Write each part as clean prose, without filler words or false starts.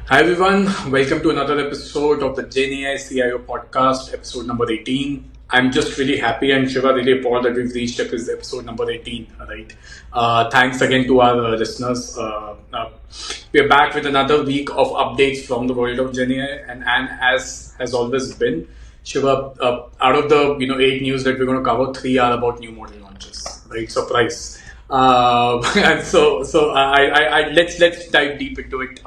Hi everyone, welcome to another episode of the GenAI CIO Podcast, episode number 18. I'm just really happy and Shiva really appalled that we've reached episode number 18. Right. Thanks again to our listeners. We're back with another week of updates from the world of GenAI, and as has always been, Shiva, out of the 8 news that we're going to cover, 3 are about new model launches. Right, surprise. And so let's dive deep into it.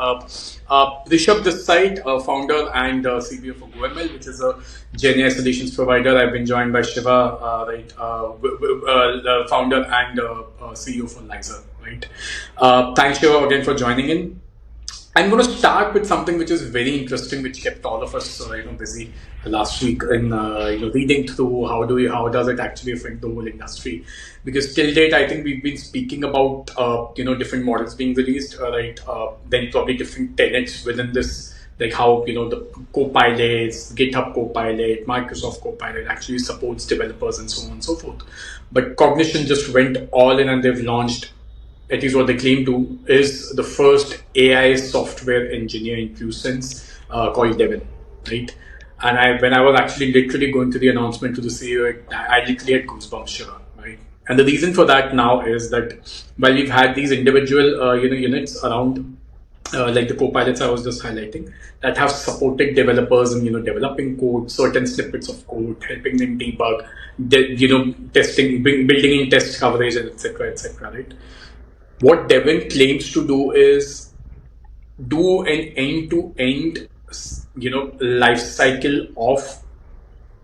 Rishabh this side, founder and CBO for GoML, which is a GenAI solutions provider. I've been joined by Shiva, founder and CEO for Lizer. Right. Thanks Shiva again for joining in. I'm going to start with something which is very interesting, which kept all of us, busy last week in reading through how does it actually affect the whole industry? Because till date, I think we've been speaking about different models being released, then probably different tenets within this, like how the Copilots, GitHub Copilot, Microsoft Copilot actually supports developers and so on and so forth. But Cognition just went all in and they've launched, at least what they claim to, is the first AI software engineer in true sense, called Devin, right? And when I was actually literally going through the announcement to the CEO, I literally had goosebumps, Shiva, right? And the reason for that now is that while we've had these individual, units around, like the copilots I was just highlighting, that have supported developers in developing code, certain snippets of code, helping them debug, testing, building in test coverage, and etc., right? What Devin claims to do is do an end-to-end, life cycle of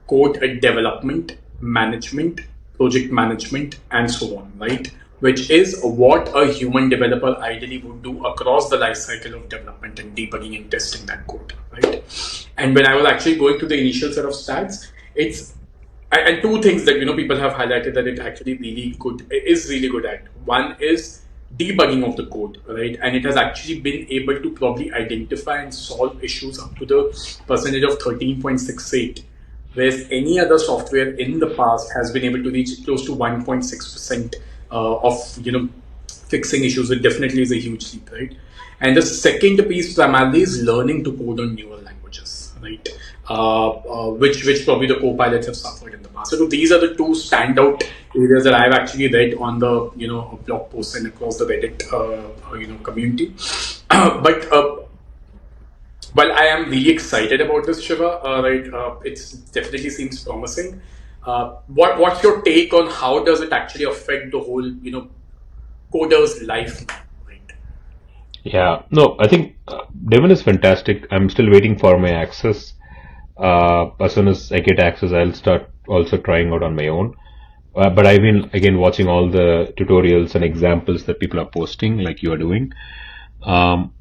code development, management, project management, and so on, right? Which is what a human developer ideally would do across the life cycle of development and debugging and testing that code, right? And when I was actually going through the initial set of stats, it's and two things that people have highlighted that it actually is really good at. One is debugging of the code, right? And it has actually been able to probably identify and solve issues up to the percentage of 13.68, whereas any other software in the past has been able to reach close to 1.6% of fixing issues. It definitely is a huge leap, right? And the second piece primarily is learning to code on newer languages, right? Which probably the co-pilots have suffered in the past. So these are the two standout areas that I've actually read on the blog posts and across the Reddit community. But while I am really excited about this, Shiva, it definitely seems promising. What's your take on how does it actually affect the whole coder's life now, right? Yeah, no, I think Devin is fantastic. I'm still waiting for my access. As soon as I get access, I'll start also trying out on my own. But I've been again watching all the tutorials and examples that people are posting, like you are doing. One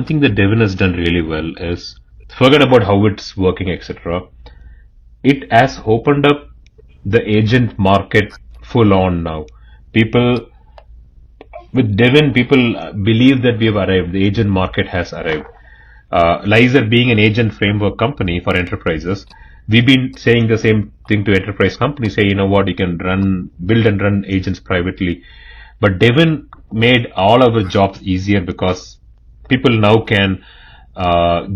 thing that Devin has done really well is forget about how it's working, etc. It has opened up the agent market full on now. People with Devin, people believe that we have arrived. The agent market has arrived. Lizer being an agent framework company for enterprises, we've been saying the same thing to enterprise companies, say, you know what, you can build and run agents privately. But Devin made all our jobs easier because people now can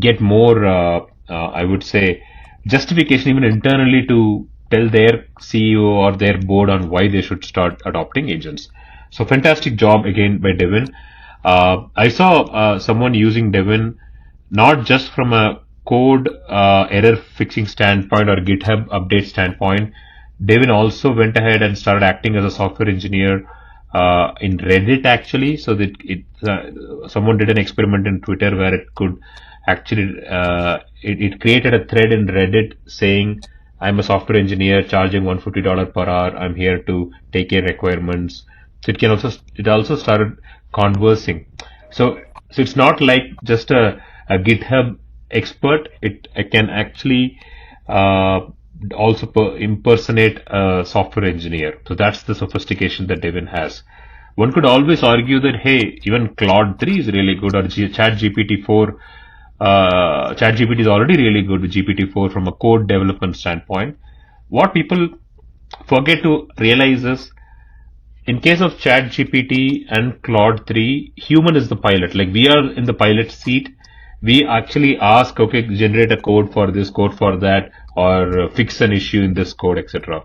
get more, I would say, justification even internally to tell their CEO or their board on why they should start adopting agents. So fantastic job again by Devin. I saw someone using Devin not just from a code error fixing standpoint or GitHub update standpoint. Devin also went ahead and started acting as a software engineer in Reddit actually, so that someone did an experiment in Twitter where it could actually it created a thread in Reddit saying, I'm a software engineer charging $150 per hour. I'm here to take care requirements. So it also started conversing. So it's not like just a GitHub expert. It can actually also impersonate a software engineer. So that's the sophistication that Devin has. One could always argue that, hey, even Claude 3 is really good, or ChatGPT-4. ChatGPT is already really good with GPT-4 from a code development standpoint. What people forget to realize is in case of ChatGPT and Claude 3, human is the pilot. Like we are in the pilot seat. We actually ask, okay, generate a code for this, code for that, or fix an issue in this code, etc.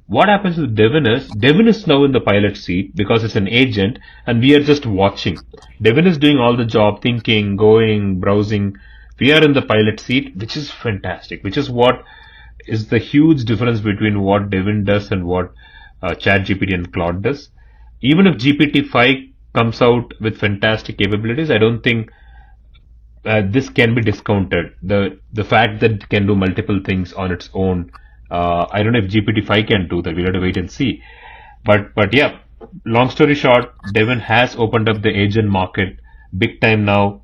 What happens with Devin is now in the pilot seat because it's an agent and we are just watching. Devin is doing all the job, thinking, going, browsing. We are in the pilot seat, which is fantastic, which is what is the huge difference between what Devin does and what ChatGPT and Claude does. Even if GPT-5 comes out with fantastic capabilities, I don't think this can be discounted. The fact that it can do multiple things on its own, I don't know if GPT-5 can do that. We'll have to wait and see. But yeah, long story short, Devin has opened up the agent market big time now.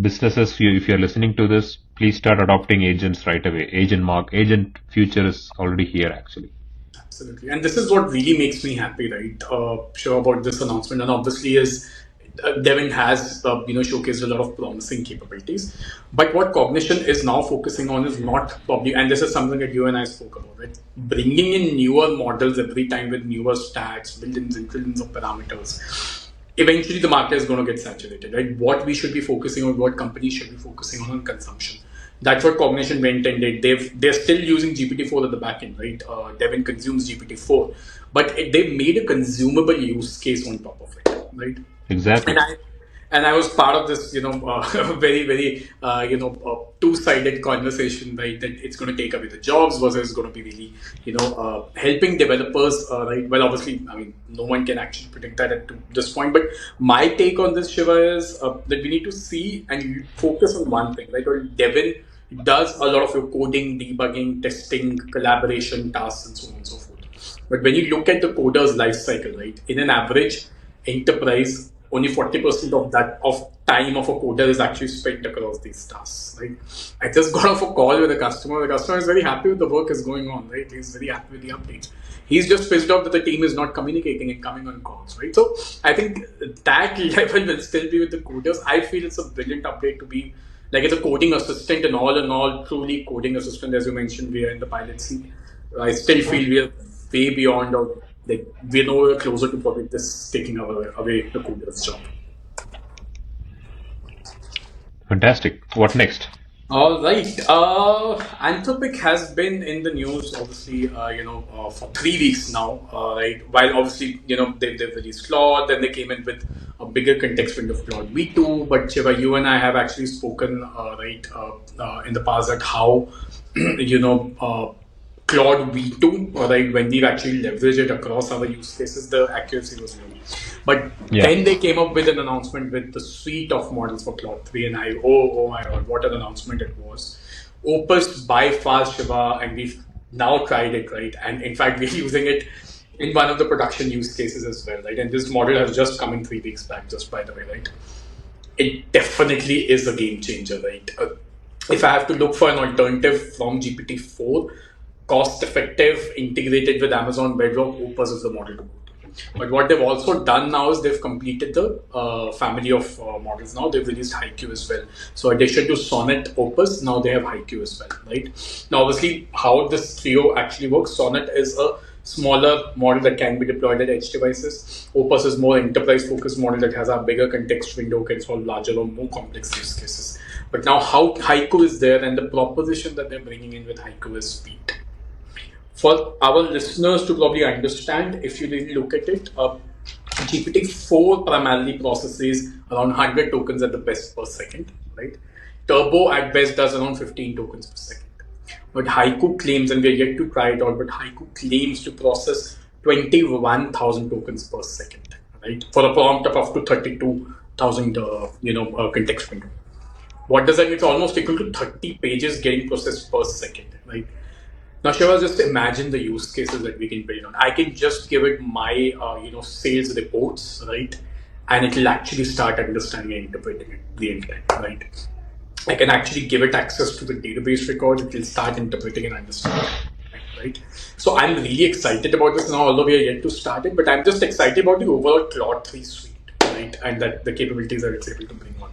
Businesses, if you're listening to this, please start adopting agents right away. Agent future is already here actually. Absolutely. And this is what really makes me happy, right? Sure about this announcement. And obviously, is Devin has showcased a lot of promising capabilities. But what Cognition is now focusing on is not probably, and this is something that you and I spoke about, right? Bringing in newer models every time with newer stats, billions and trillions of parameters. Eventually, the market is going to get saturated, right? What we should be focusing on, what companies should be focusing on consumption. That's what Cognition went and did. They're still using GPT-4 at the back end, right? Devin consumes GPT-4, but they made a consumable use case on top of it, right? Exactly. And I was part of this, very very two-sided conversation, right? That it's going to take away the jobs versus it's going to be really, helping developers, right? Well, obviously, I mean, no one can actually predict that at this point. But my take on this, Shiva, is that we need to see and focus on one thing, right? Well, Devin does a lot of your coding, debugging, testing, collaboration tasks, and so on and so forth. But when you look at the coder's life cycle, right, in an average enterprise, only 40% of that of time of a coder is actually spent across these tasks, right? I just got off a call with a customer. The customer is very happy with the work is going on, right? He's very happy with the updates. He's just pissed off that the team is not communicating and coming on calls, right? So I think that level will still be with the coders. I feel it's a brilliant update to be like it's a coding assistant and all in all, truly coding assistant. As you mentioned, we are in the pilot seat. I still feel we are way beyond or like we're nowhere closer to probably this taking away the coder's job. Fantastic. What next? All right. Anthropic has been in the news, obviously, for 3 weeks now, right? While obviously, they've released Claude, then they came in with a bigger context window of Claude V2. But Shiva, you and I have actually spoken, in the past that how, Claude V2, right, when we've actually leveraged it across our use cases, the accuracy was low. But then they came up with an announcement with the suite of models for Claude 3, and oh my god, what an announcement it was. Opus by far, Shiva, and we've now tried it, right? And in fact, we're using it in one of the production use cases as well, right? And this model has just come in 3 weeks back, just by the way, right? It definitely is a game changer, right? If I have to look for an alternative from GPT-4, cost-effective, integrated with Amazon Bedrock, Opus is the model to go to. But what they've also done now is they've completed the family of models. Now they've released Haiku as well. So addition to Sonnet, Opus, now they have Haiku as well, right? Now, obviously, how this trio actually works, Sonnet is a smaller model that can be deployed at edge devices. Opus is more enterprise-focused model that has a bigger context window, can solve larger or more complex use cases. But now how Haiku is there, and the proposition that they're bringing in with Haiku is speed. For our listeners to probably understand, if you really look at it, GPT-4 primarily processes around 100 tokens at the best per second, right? Turbo at best does around 15 tokens per second. But Haiku claims, and we're yet to try it out, but Haiku claims to process 21,000 tokens per second, right? For a prompt of up to 32,000, context window. What does that mean? It's almost equal to 30 pages getting processed per second, right? Now, Shiva, just imagine the use cases that we can build on. I can just give it my, sales reports, right? And it will actually start understanding and interpreting it real time, right? I can actually give it access to the database records. It will start interpreting and understanding, right? So I'm really excited about this now, although we are yet to start it. But I'm just excited about the overall Claude 3 suite, right? And that the capabilities that it's able to bring on.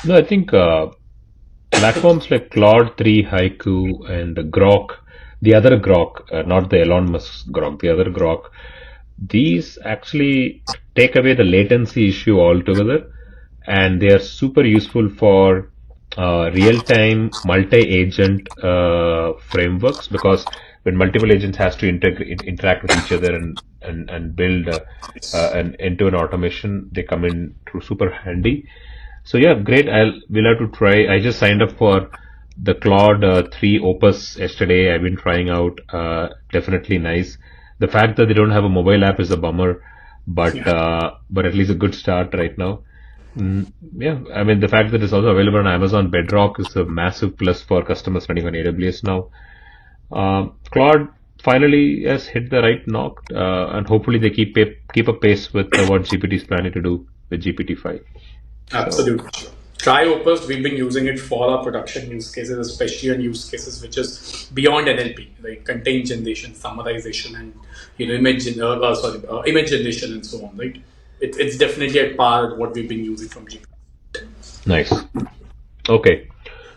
No, I think platforms like Claude 3, Haiku, and Grok, the other Grok, not the Elon Musk Grok, the other Grok, these actually take away the latency issue altogether, and they are super useful for real-time multi-agent frameworks, because when multiple agents has to interact with each other and build an end-to-end automation, they come in through super handy. So yeah, great. We'll have to try. I just signed up for the Claude 3 Opus yesterday. I've been trying out. Definitely nice. The fact that they don't have a mobile app is a bummer, Yeah. but at least a good start right now. Yeah, I mean the fact that it's also available on Amazon Bedrock is a massive plus for customers running on AWS now. Claude finally has hit the right knock, and hopefully they keep a pace with what GPT is planning to do with GPT-5. So Absolutely. Try Opus. We've been using it for our production use cases, especially on use cases which is beyond NLP, like content generation, summarization, and image generation and so on. Right? It's definitely at par with what we've been using from GPT. nice. Okay.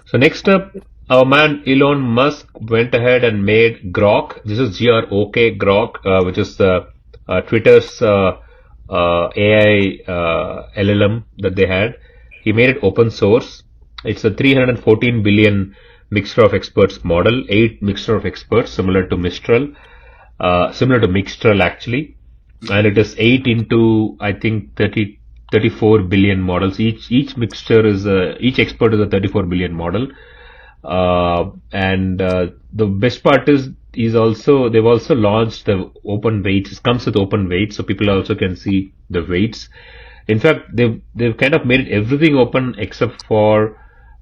So next up, our man Elon Musk went ahead and made Grok. This is Grok, Grok, which is Twitter's AI LLM that they had. He made it open source. It's a 314 billion mixture of experts model, 8 mixture of experts, similar to Mixtral actually, and it is 8 into I think 34 billion models. Each mixture is each expert is a 34 billion model. And the best part is they've also launched the open weights. It comes with open weights, so people also can see the weights. In fact, they've kind of made everything open except for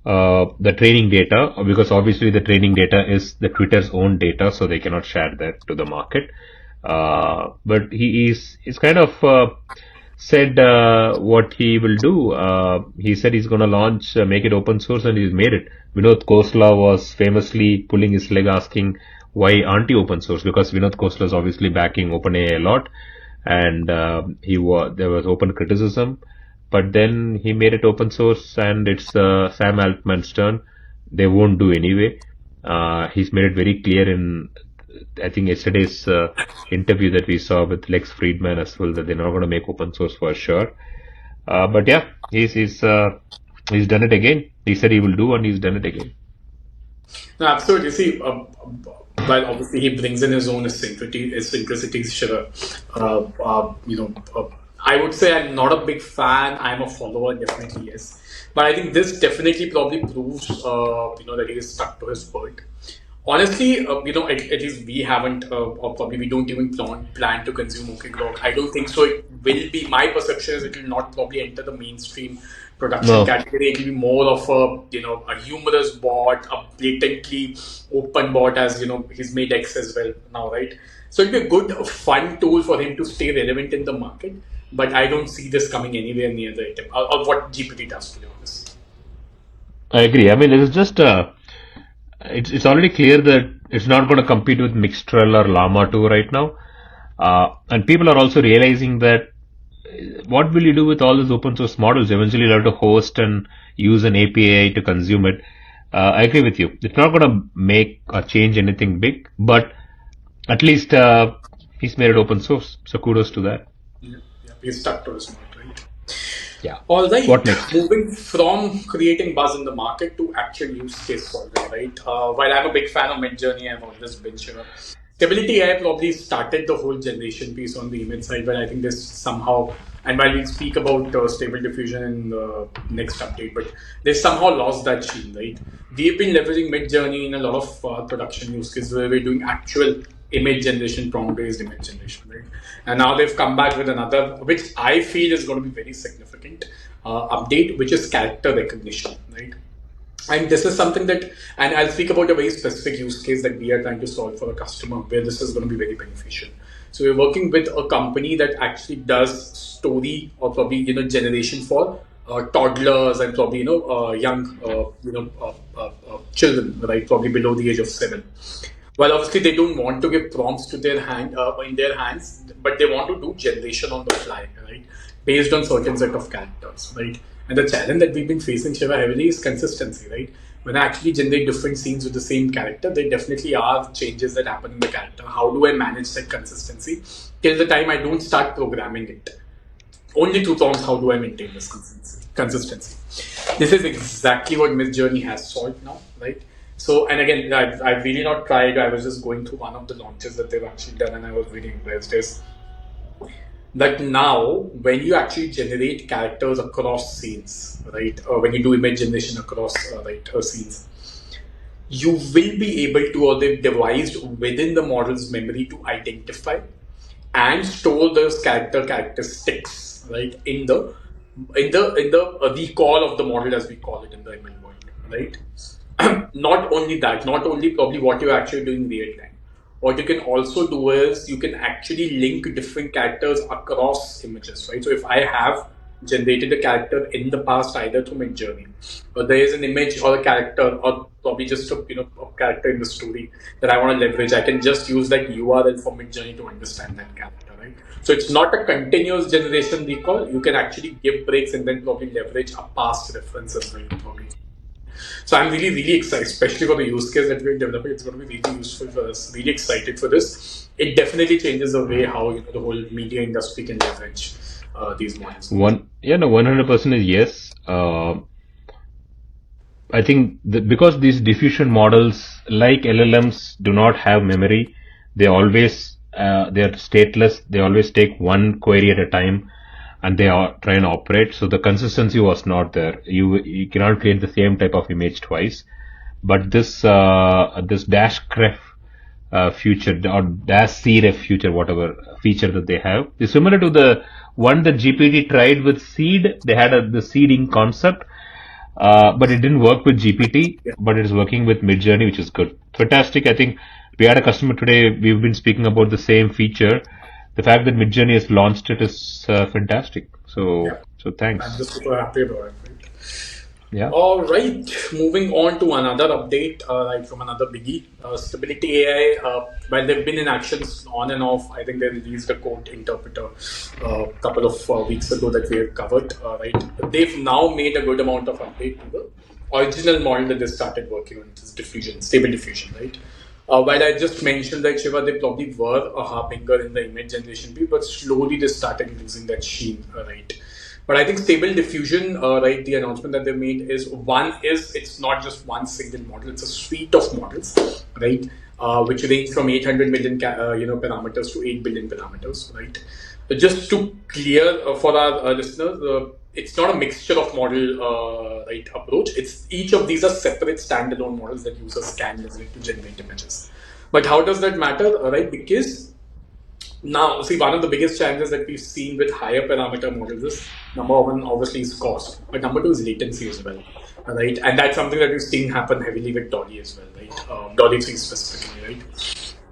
the training data, because obviously the training data is the Twitter's own data, so they cannot share that to the market. But he's kind of said what he will do. He said he's going to launch, make it open source, and he's made it. Vinod Khosla was famously pulling his leg, asking why aren't you open source? Because Vinod Khosla is obviously backing OpenAI a lot, and there was open criticism. But then he made it open source, and it's Sam Altman's turn. They won't do anyway. He's made it very clear in, I think, yesterday's interview that we saw with Lex Friedman as well, that they're not going to make open source for sure. But yeah, he's done it again. He said he will do, and he's done it again. No, absolutely. See, while obviously he brings in his own eccentricities, sure. I would say I'm not a big fan. I'm a follower, definitely yes. But I think this definitely probably proves, that he is stuck to his word. Honestly, at least we haven't, or probably we don't even plan to consume OK Grok. I don't think so. It will be, my perception is it will not probably enter the mainstream production No, category. It will be more of a humorous bot, a blatantly open bot, as he's made X as well now, right? So it'll be a good, fun tool for him to stay relevant in the market. But I don't see this coming anywhere near the item or what GPT does, to be honest. I agree. I mean, it's just it's already clear that it's not going to compete with Mixtral or Llama 2 right now. And people are also realizing that what will you do with all these open source models? Eventually, you'll have to host and use an API to consume it. I agree with you. It's not going to make or change anything big, but at least he's made it open source. So kudos to that. Yeah, he's stuck to his mind, right? Yeah. All right, What next? moving from creating buzz in the market to actual use case solving, right? While I'm a big fan of Midjourney, I've always been sure. Stability AI probably started the whole generation piece on the image side, but I think this somehow, and while we'll speak about stable diffusion in the next update, but they somehow lost that sheen, right? We've been leveraging Midjourney in a lot of production use cases where we're doing actual image generation, prompt-based image generation, right? And now they've come back with another, which I feel is going to be very significant update, which is character recognition, right? And this is something that, and I'll speak about a very specific use case that we are trying to solve for a customer where this is going to be very beneficial. So we're working with a company that actually does story or probably generation for toddlers and probably young children, right? Probably below the age of 7. Well, obviously they don't want to give prompts to their hand in their hands, but they want to do generation on the fly, right? Based on certain set of characters, right? And the challenge that we've been facing, Shiva, heavily is consistency, right? when I actually generate different scenes with the same character, there definitely are changes that happen in the character. How do I manage that consistency till the time I don't start programming it? Only through prompts, how do I maintain this consistency? This is exactly what Midjourney has solved now, right? So, and again, I've really not tried. I was just going through one of the launches that they've actually done, and I was really impressed. Is that now when you actually generate characters across scenes, right? Or when you do image generation across scenes, you will be able to, or they've devised within the model's memory to identify and store those characteristics, right, in the recall of the model, as we call it in the ML world, right? Not only that, not only probably what you're actually doing real time. What you can also do is you can actually link different characters across images, right? So if I have generated a character in the past either through Midjourney, or there is an image or a character, or probably just a character in the story that I want to leverage, I can just use that URL from Midjourney to understand that character, right? So it's not a continuous generation recall. You can actually give breaks and then probably leverage a past reference as well, probably. So I'm really, really excited, especially for the use case that we're developing. It's going to be really useful for us. Really excited for this. It definitely changes the way how the whole media industry can leverage these models. 100% is yes. I think because these diffusion models, like LLMs, do not have memory, they always they are stateless. They always take one query at a time, and they try and operate. So the consistency was not there. You cannot create the same type of image twice. But this dash cref feature or dash cref feature, whatever feature that they have, is similar to the one that GPT tried with seed. They had the seeding concept. But it didn't work with GPT, but it is working with Midjourney, which is good. Fantastic. I think we had a customer today. We've been speaking about the same feature. The fact that Midjourney has launched it is fantastic. So thanks. I'm just super happy about it. Right? Yeah. All right, moving on to another update, right, from another biggie. Stability AI, while they've been in actions on and off, I think they released a code interpreter a couple of weeks ago that we have covered, right? They've now made a good amount of update to the original model that they started working on, which is diffusion, stable diffusion, right? While I just mentioned that Shiva, they probably were a harbinger in the image generation field, but slowly they started losing that sheen, right? But I think stable diffusion, right, the announcement that they made is it's not just one single model, it's a suite of models, right, which range from 800 million, parameters to 8 billion parameters, right? But just to clear for our listeners, it's not a mixture of model, right, approach. It's each of these are separate standalone models that users can leverage to generate images. But how does that matter, right? Because now, see, one of the biggest challenges that we've seen with higher parameter models is number one, obviously, is cost, but number two is latency as well, right? And that's something that we've seen happen heavily with Dolly as well, right? Dolly 3 specifically,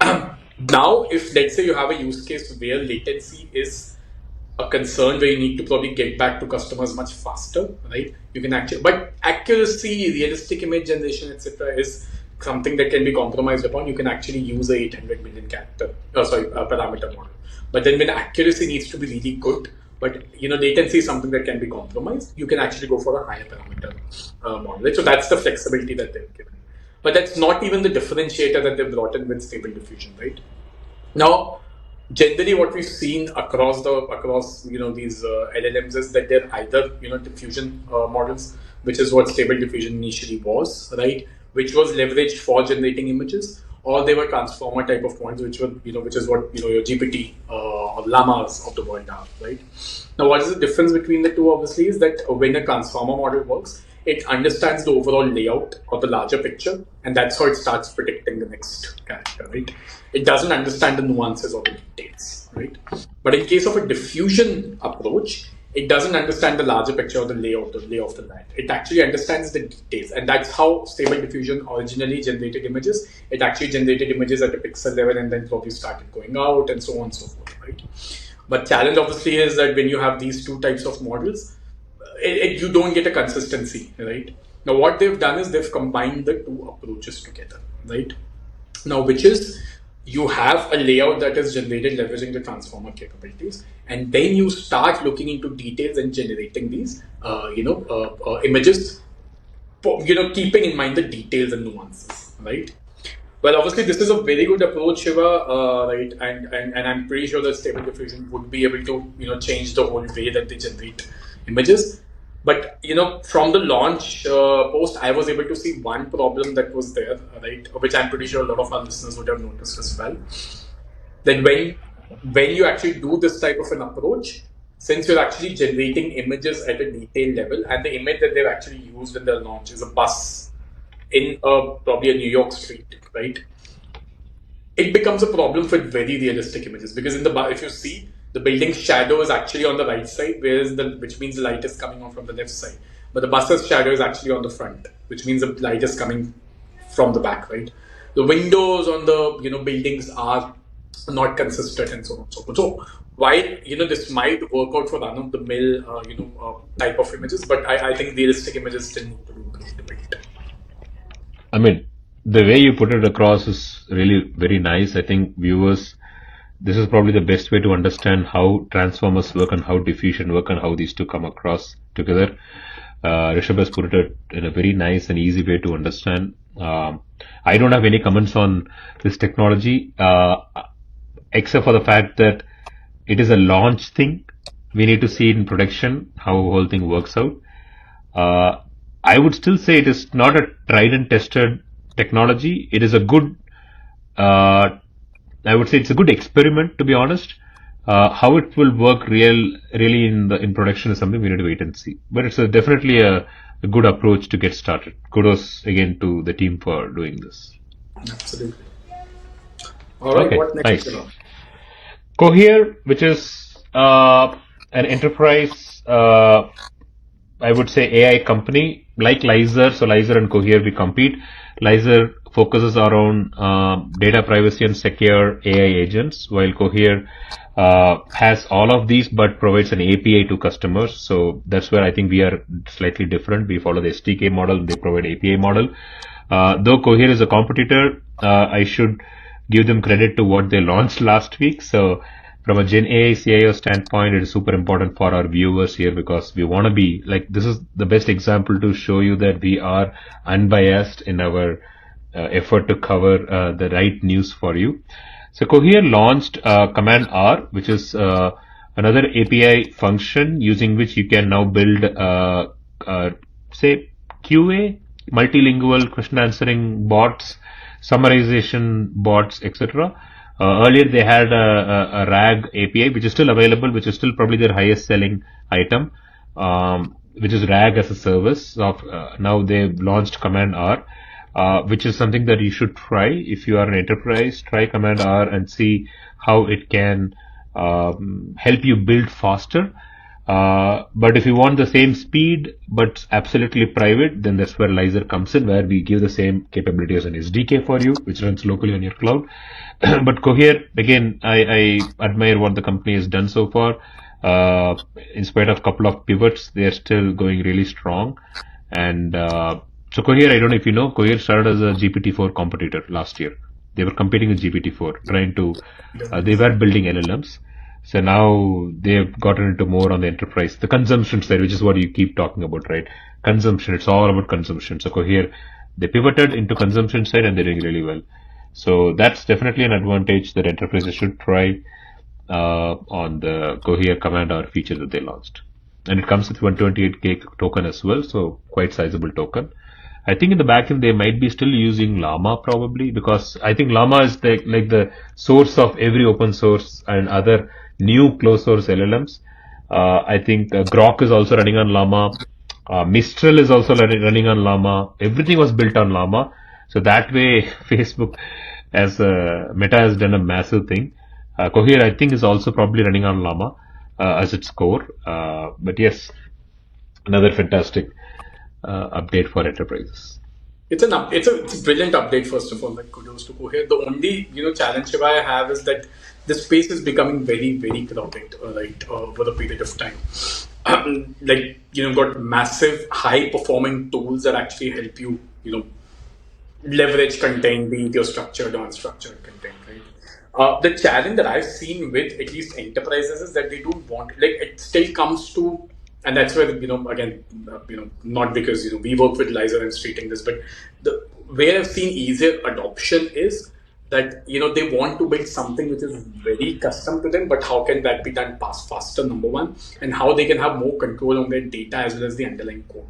right? Now, if let's say you have a use case where latency is a concern where you need to probably get back to customers much faster, right? You can actually, but accuracy, realistic image generation, etc., is something that can be compromised upon. You can actually use a 800 million parameter model. But then when accuracy needs to be really good, but latency is something that can be compromised, you can actually go for a higher parameter model. Right? So that's the flexibility that they've given. But that's not even the differentiator that they've brought in with stable diffusion, right? Now, generally, what we've seen across these LLMs is that they're either diffusion models, which is what stable diffusion initially was, right, which was leveraged for generating images, or they were transformer type of models, which is what your GPT or llamas of the world are, right? Now, what is the difference between the two? Obviously, is that when a transformer model works, it understands the overall layout of the larger picture, and that's how it starts predicting the next character, right? It doesn't understand the nuances or the details, right? But in case of a diffusion approach, it doesn't understand the larger picture or the layout of the land. It actually understands the details, and that's how stable diffusion originally generated images. It actually generated images at a pixel level, and then probably started going out, and so on and so forth, right? But challenge obviously is that when you have these two types of models, you don't get a consistency, right? Now, what they've done is they've combined the two approaches together, right? Now, which is you have a layout that is generated leveraging the transformer capabilities, and then you start looking into details and generating these, images keeping in mind the details and nuances, right? Well, obviously, this is a very good approach, Shiva, right? And I'm pretty sure that Stable Diffusion would be able to, change the whole way that they generate images. But, from the launch post, I was able to see one problem that was there, right? Which I'm pretty sure a lot of our listeners would have noticed as well. That when you actually do this type of an approach, since you're actually generating images at a detailed level, and the image that they've actually used in their launch is a bus in probably a New York street, right? It becomes a problem with very realistic images because if you see the building's shadow is actually on the right side, which means the light is coming on from the left side, but the bus's shadow is actually on the front, which means the light is coming from the back, right? The windows on the buildings are not consistent and so on and so forth. So while this might work out for run of the mill type of images, but I think realistic images still need to be improved a bit. I mean, the way you put it across is really very nice. I think viewers, this is probably the best way to understand how transformers work and how diffusion work and how these two come across together. Rishabh has put it in a very nice and easy way to understand. I don't have any comments on this technology, except for the fact that it is a launch thing. We need to see it in production, how the whole thing works out. I would still say it is not a tried and tested technology. It is a good, I would say it's a good experiment, to be honest. How it will work really in production is something we need to wait and see. But it's definitely a good approach to get started. Kudos again to the team for doing this. Absolutely. All right, Okay, what next? nice. Cohere, which is an enterprise, I would say AI company like Lizer. So Lizer and Cohere, we compete. Lizer focuses around data privacy and secure AI agents, while Cohere has all of these but provides an API to customers. So that's where I think we are slightly different. We follow the SDK model, they provide API model. Though Cohere is a competitor, I should give them credit to what they launched last week. So from a GenAI CIO standpoint, it is super important for our viewers here because we want to be like, this is the best example to show you that we are unbiased in our effort to cover the right news for you. So Cohere launched Command R, which is another API function using which you can now build, say, QA, multilingual question answering bots, summarization bots, etc. Earlier they had a RAG API, which is still available, which is still probably their highest selling item, which is RAG as a service. Now they've launched Command R, which is something that you should try. If you are an enterprise, try Command R and see how it can help you build faster. But if you want the same speed but absolutely private, then that's where Lizer comes in, where we give the same capability as an SDK for you, which runs locally on your cloud. But Cohere, again, I admire what the company has done so far. In spite of a couple of pivots, they are still going really strong. And so Cohere, I don't know if you know, Cohere started as a GPT-4 competitor last year. They were competing with GPT-4, trying to, they were building LLMs. So now they've gotten into more on the enterprise, the consumption side, which is what you keep talking about, right? Consumption, it's all about consumption. So Cohere, they pivoted into consumption side and they're doing really well. So that's definitely an advantage that enterprises should try on the Cohere Command R feature that they launched. And it comes with 128K token as well, so quite sizable token. I think in the backend they might be still using Llama probably, because I think Llama is like the source of every open source and other new closed source LLMs. I think Grok is also running on Llama. Mistral is also running on Llama. Everything was built on Llama. So that way, Facebook as Meta has done a massive thing. Cohere, I think, is also probably running on Llama as its core. But yes, another fantastic update for enterprises. It's a brilliant update. First of all, like kudos to Cohere. The only challenge Shiva, I have is that the space is becoming very very crowded, right, over a period of time. Like got massive high performing tools that actually help you leverage content, be it your structured or unstructured content, right? The challenge that I've seen with at least enterprises is that they don't want, like, it still comes to and that's where again, not because we work with Liza and treating this, but the where I've seen easier adoption is that they want to build something which is very custom to them, but how can that be done faster? Number one, and how they can have more control on their data as well as the underlying code,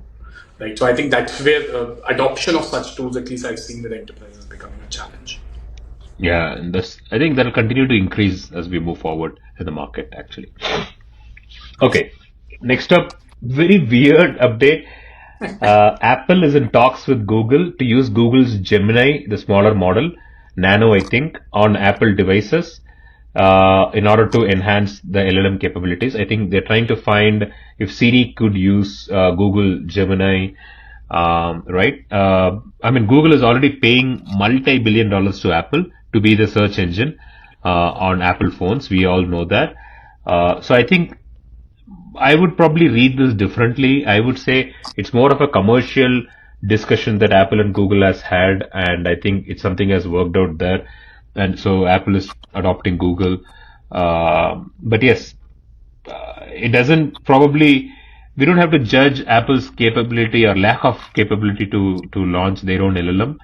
right? So I think that's where adoption of such tools, at least I've seen with enterprises, becoming a challenge. Yeah, and this I think that'll continue to increase as we move forward in the market, actually. Okay, next up, very weird update. Apple is in talks with Google to use Google's Gemini, the smaller model, Nano, I think, on Apple devices in order to enhance the LLM capabilities. I think they're trying to find if Siri could use Google Gemini, right? I mean, Google is already paying multi-billion dollars to Apple to be the search engine on Apple phones. We all know that. So I think I would probably read this differently. I would say it's more of a commercial discussion that Apple and Google has had, and I think it's something has worked out there. And so Apple is adopting Google. But yes, it doesn't probably, we don't have to judge Apple's capability or lack of capability to launch their own LLM.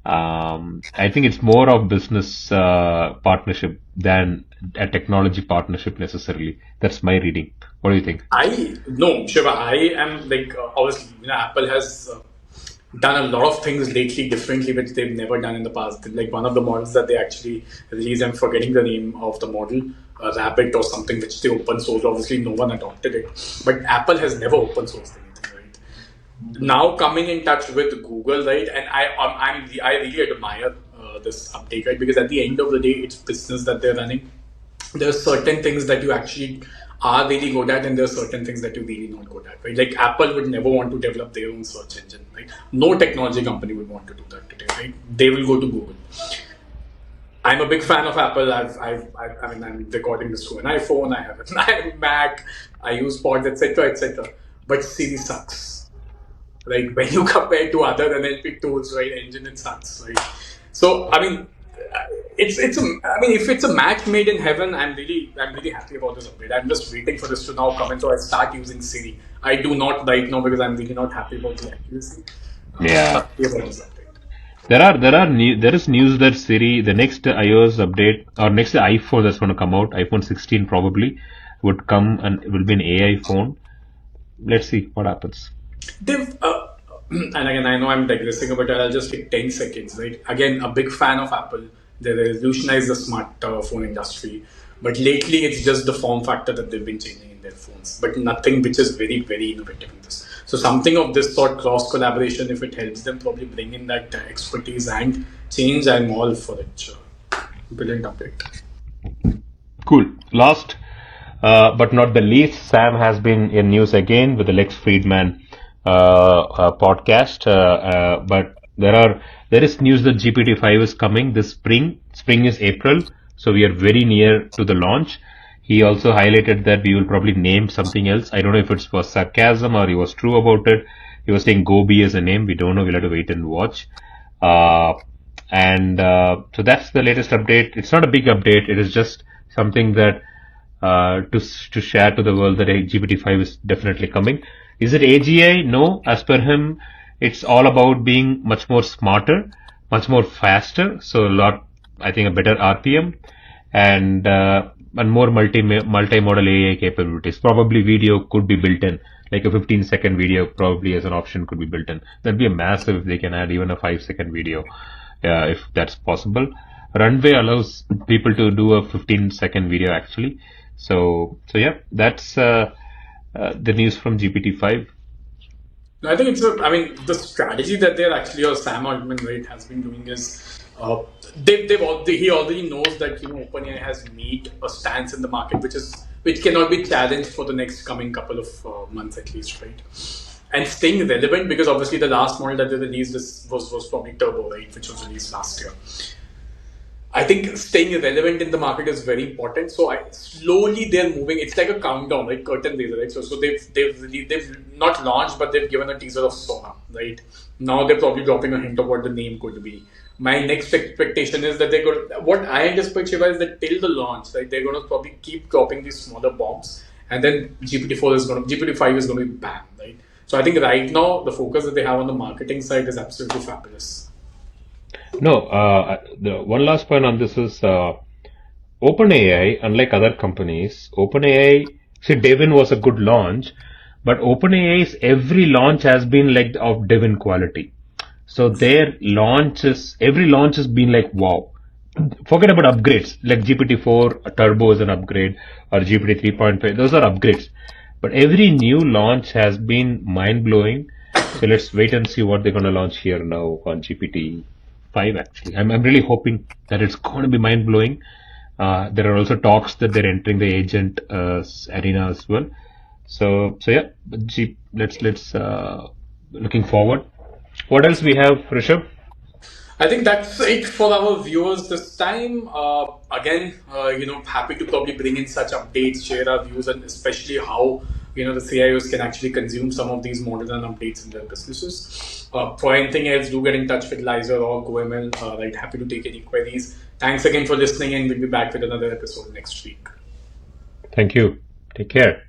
I think it's more of business partnership than a technology partnership necessarily. That's my reading. What do you think? I no, Shiva. I am like obviously, Apple has done a lot of things lately differently, which they've never done in the past. Like one of the models that they actually released, I'm forgetting the name of the model, Rabbit or something, which they open sourced. Obviously, no one adopted it, but Apple has never open sourced anything, right? Now coming in touch with Google, right? And I really admire this update, right? Because at the end of the day, it's business that they're running. There are certain things that you actually are really good at, and there are certain things that you're really not good at, right? Like Apple would never want to develop their own search engine, right? No technology company would want to do that today, right? They will go to Google. I'm a big fan of Apple. I mean, I'm recording this through an iPhone. I have an Mac. I use Pods, etc., etc. But Siri sucks, right? When you compare to other NLP tools, right? Engine, it sucks, right? So, I mean, I mean, if it's a match made in heaven, I'm really happy about this upgrade. I'm just waiting for this to now come in, so I start using Siri. I do not right now because I'm really not happy about the accuracy. Yeah. Happy about this update. There is news that Siri, the next iOS update or next iPhone that's going to come out, iPhone 16 probably, would come and it will be an AI phone. Let's see what happens. They've, and again, I know I'm digressing, but I'll just take 10 seconds, right? Again, a big fan of Apple. They revolutionized the smart phone industry. But lately, it's just the form factor that they've been changing in their phones, but nothing which is very, very innovative in this. So something of this sort, cross collaboration, if it helps them probably bring in that expertise and change, I'm all for it. Sure. Brilliant update. Cool. Last but not the least, Sam has been in news again with the Lex Friedman podcast. But there is news that GPT-5 is coming this spring. Spring is April, so we are very near to the launch. He also highlighted that we will probably name something else. I don't know if it's for sarcasm or he was true about it. He was saying Gobi as a name. We don't know. We'll have to wait and watch. So that's the latest update. It's not a big update. It is just something that to share to the world that GPT-5 is definitely coming. Is it AGI? No. As per him, it's all about being much more smarter, much more faster. So I think a better RPM and more multimodal AI capabilities. Probably video could be built in, like a 15-second video probably as an option could be built in. That'd be a massive if they can add even a 5-second video, if that's possible. Runway allows people to do a 15-second video actually. So yeah, that's the news from GPT-5. No, I think the strategy that they're actually, or Sam Altman, right, has been doing is he already knows that OpenAI has made a stance in the market which cannot be challenged for the next coming couple of months at least, right? And staying relevant, because obviously the last model that they released was probably Turbo, right, which was released last year. I think staying relevant in the market is very important. So slowly they're moving. It's like a countdown, like curtain raiser, right? So they've not launched, but they've given a teaser of Sona, right? Now they're probably dropping a hint of what the name could be. My next expectation is that what I anticipate, Shiva, is that till the launch, right, they're going to probably keep dropping these smaller bombs, and then GPT-5 is going to be banned, right? So I think right now the focus that they have on the marketing side is absolutely fabulous. No, the one last point on this is OpenAI, unlike other companies, OpenAI, see, Devin was a good launch, but OpenAI's every launch has been like of Devin quality. So every launch has been like, wow. Forget about upgrades, like GPT-4 Turbo is an upgrade, or GPT 3.5, those are upgrades. But every new launch has been mind-blowing. So let's wait and see what they're going to launch here now on GPT-5 actually. I'm really hoping that it's going to be mind-blowing. There are also talks that they're entering the agent arena as well. So yeah, let's looking forward. What else we have, Rishabh? I think that's it for our viewers this time. Again, happy to probably bring in such updates, share our views, and especially how the CIOs can actually consume some of these modern updates in their businesses. For anything else, do get in touch with Liza or GoML. Right, happy to take any queries. Thanks again for listening, and we'll be back with another episode next week. Thank you. Take care.